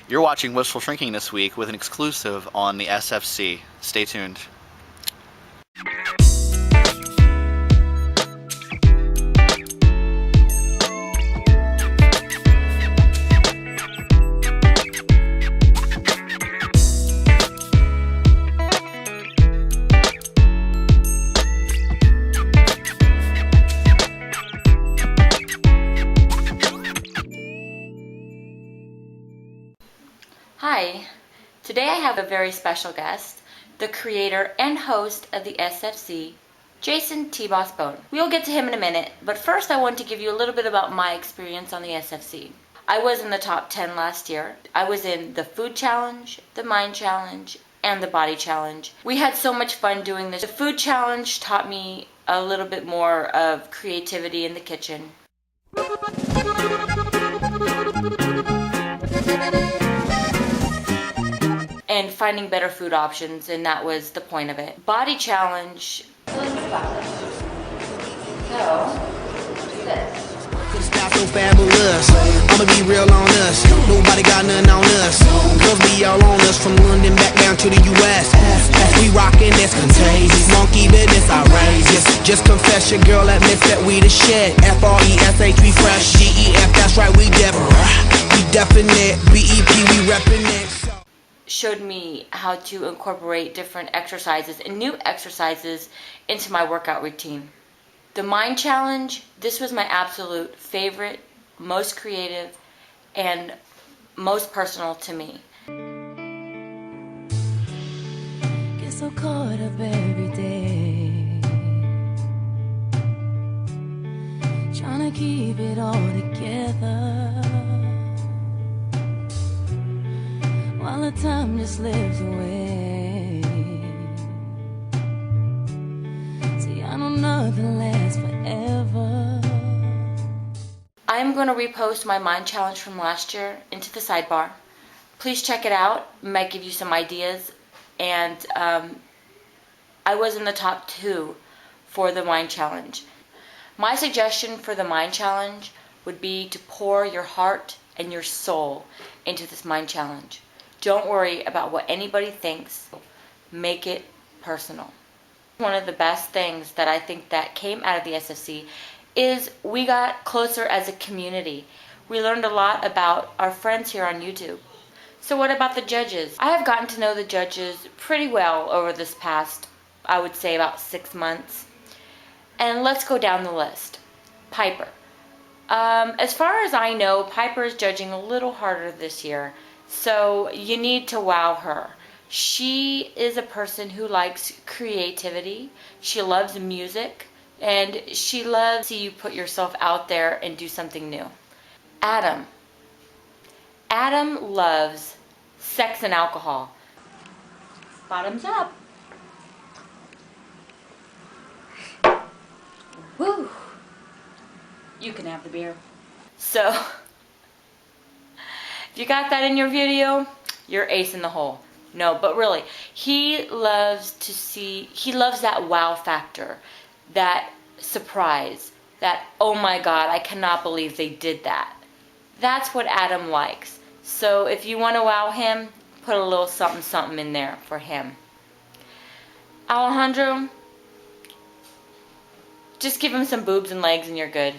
You're watching Wishful Shrinking this week with an exclusive on the SFC. Stay tuned. Hi, today I have a very special guest, the creator and host of the SFC, Jason tbossbone. We'll get to him in a minute, but first I want to give you a little bit about my experience on the SFC. I was in the top 10 last year. I was in the food challenge, the mind challenge, and the body challenge. We had so much fun doing this. The food challenge taught me a little bit more of creativity in the kitchen. And finding better food options, and that was the point of it. Body challenge. So, this. Cause that's so fabulous. I'ma be real on us. Nobody got nothing on us. Girls be all on us from London back down to the US. We rockin' this contagious. Monkey business outrageous. Just confess your girl admits that we the shit. FRESH we fresh. GEF that's right we definite. BEP we reppin' it. Showed me how to incorporate different exercises and new exercises into my workout routine. The mind challenge, this was my absolute favorite, most creative, and most personal to me. Get so caught up every day, trying to keep it all together, while the time just slips away. See, I know nothing lasts forever. I'm going to repost my mind challenge from last year into the sidebar. Please check it out. It might give you some ideas. And I was in the top 2 for the mind challenge. My suggestion for the mind challenge would be to pour your heart and your soul into this mind challenge. Don't worry about what anybody thinks. Make it personal. One of the best things that I think that came out of the SFC is we got closer as a community. We learned a lot about our friends here on YouTube. So what about the judges? I have gotten to know the judges pretty well over this past, I would say, about 6 months. And let's go down the list. Piper. As far as I know, Piper is judging a little harder this year. So you need to wow her. She is a person who likes creativity. She loves music. And she loves to see you put yourself out there and do something new. Adam. Adam loves sex and alcohol. Bottoms up. Woo. You can have the beer. So, if you got that in your video, you're ace in the hole. No, but really, he loves that wow factor, that surprise, that, oh my God, I cannot believe they did that. That's what Adam likes. So if you want to wow him, put a little something something in there for him. Alejandro, just give him some boobs and legs and you're good.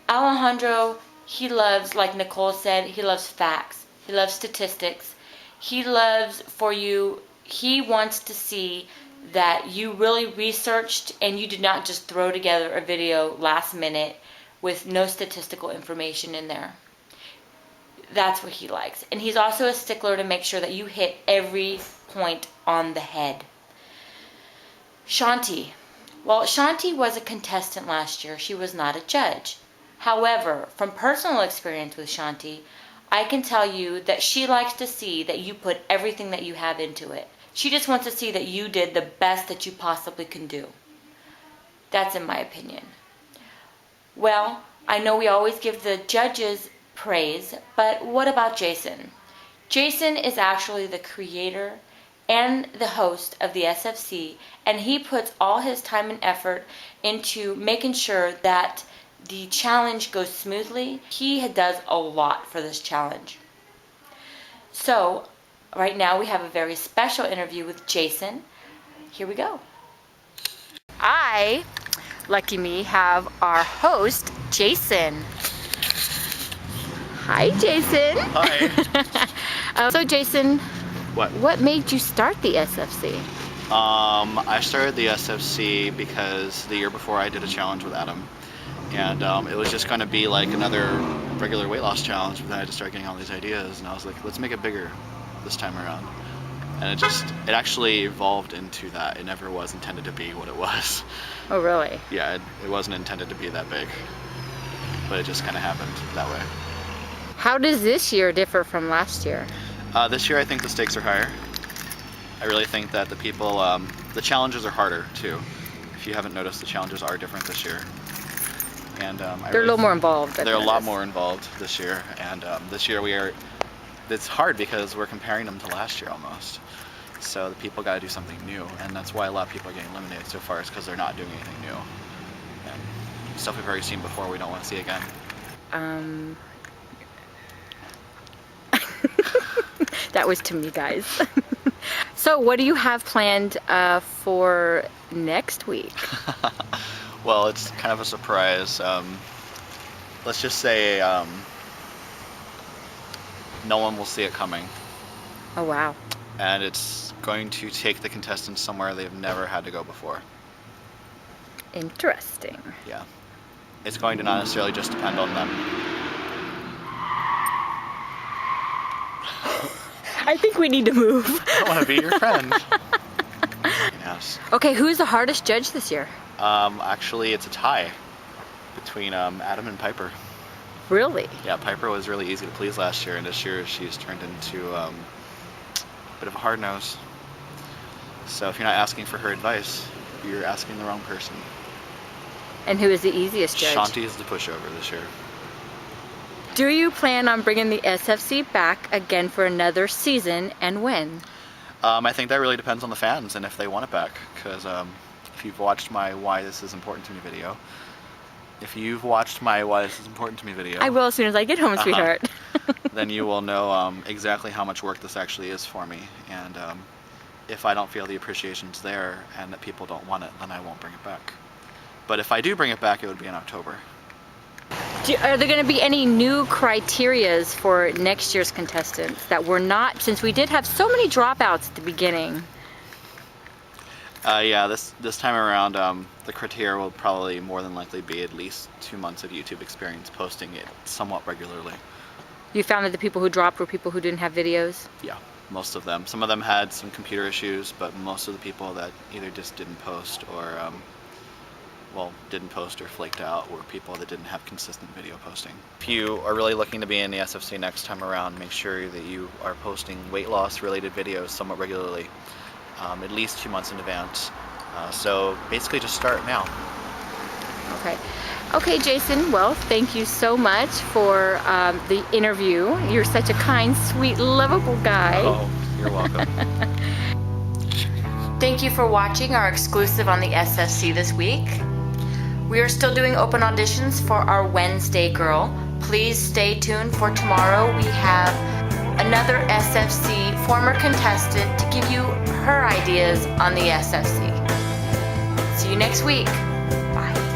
Alejandro, he loves, like Nicole said, he loves facts. He loves statistics. He loves for you, he wants to see that you really researched and you did not just throw together a video last minute with no statistical information in there. That's what he likes. And he's also a stickler to make sure that you hit every point on the head. Shanti. Well, Shanti was a contestant last year. She was not a judge. However, from personal experience with Shanti, I can tell you that she likes to see that you put everything that you have into it. She just wants to see that you did the best that you possibly can do. That's in my opinion. Well, I know we always give the judges praise, but what about Jason? Jason is actually the creator and the host of the SFC, and he puts all his time and effort into making sure that the challenge goes smoothly. He does a lot for this challenge. So, right now we have a very special interview with Jason. Here we go. I, lucky me, have our host, Jason. Hi, Jason. Hi. So, Jason, What? made you start the SFC? I started the SFC because the year before I did a challenge with Adam. And it was just going to be like another regular weight loss challenge, but then I just started getting all these ideas, and I was like, let's make it bigger this time around. And it actually evolved into that. It never was intended to be what it was. Oh, really? Yeah, it wasn't intended to be that big, but it just kind of happened that way. How does this year differ from last year? This year I think the stakes are higher. I really think that the challenges are harder too. If you haven't noticed, the challenges are different this year. And They're a little more involved. They're a lot more involved this year, and this year it's hard because we're comparing them to last year almost. So the people got to do something new, and that's why a lot of people are getting eliminated so far, is because they're not doing anything new. And stuff we've already seen before, we don't want to see again. That was to me, guys. So what do you have planned for next week? Well, it's kind of a surprise. Let's just say no one will see it coming. Oh, wow. And it's going to take the contestants somewhere they've never had to go before. Interesting. Yeah. It's going to not necessarily just depend on them. I think we need to move. I want to be your friend. Yes. Okay, who's the hardest judge this year? Actually, it's a tie between Adam and Piper. Really? Yeah, Piper was really easy to please last year, and this year she's turned into a bit of a hard nose. So if you're not asking for her advice, you're asking the wrong person. And who is the easiest judge? Shanti is the pushover this year. Do you plan on bringing the SFC back again for another season, and when? I think that really depends on the fans and if they want it back. Because if you've watched my Why This Is Important to Me video, I will as soon as I get home, sweetheart. then you will know exactly how much work this actually is for me. And if I don't feel the appreciation's there and that people don't want it, then I won't bring it back. But if I do bring it back, it would be in October. Are there going to be any new criterias for next year's contestants that were not, since we did have so many dropouts at the beginning? Yeah, this time around, the criteria will probably more than likely be at least 2 months of YouTube experience posting it somewhat regularly. You found that the people who dropped were people who didn't have videos? Yeah, most of them. Some of them had some computer issues, but most of the people that either just didn't post or didn't post or flaked out were people that didn't have consistent video posting. If you are really looking to be in the SFC next time around, make sure that you are posting weight loss related videos somewhat regularly, at least 2 months in advance. So basically just start now. Okay, Jason, well, thank you so much for the interview. You're such a kind, sweet, lovable guy. Oh, you're welcome. Thank you for watching our exclusive on the SFC this week. We are still doing open auditions for our Wednesday girl. Please stay tuned for tomorrow. We have another SFC former contestant to give you her ideas on the SFC. See you next week. Bye.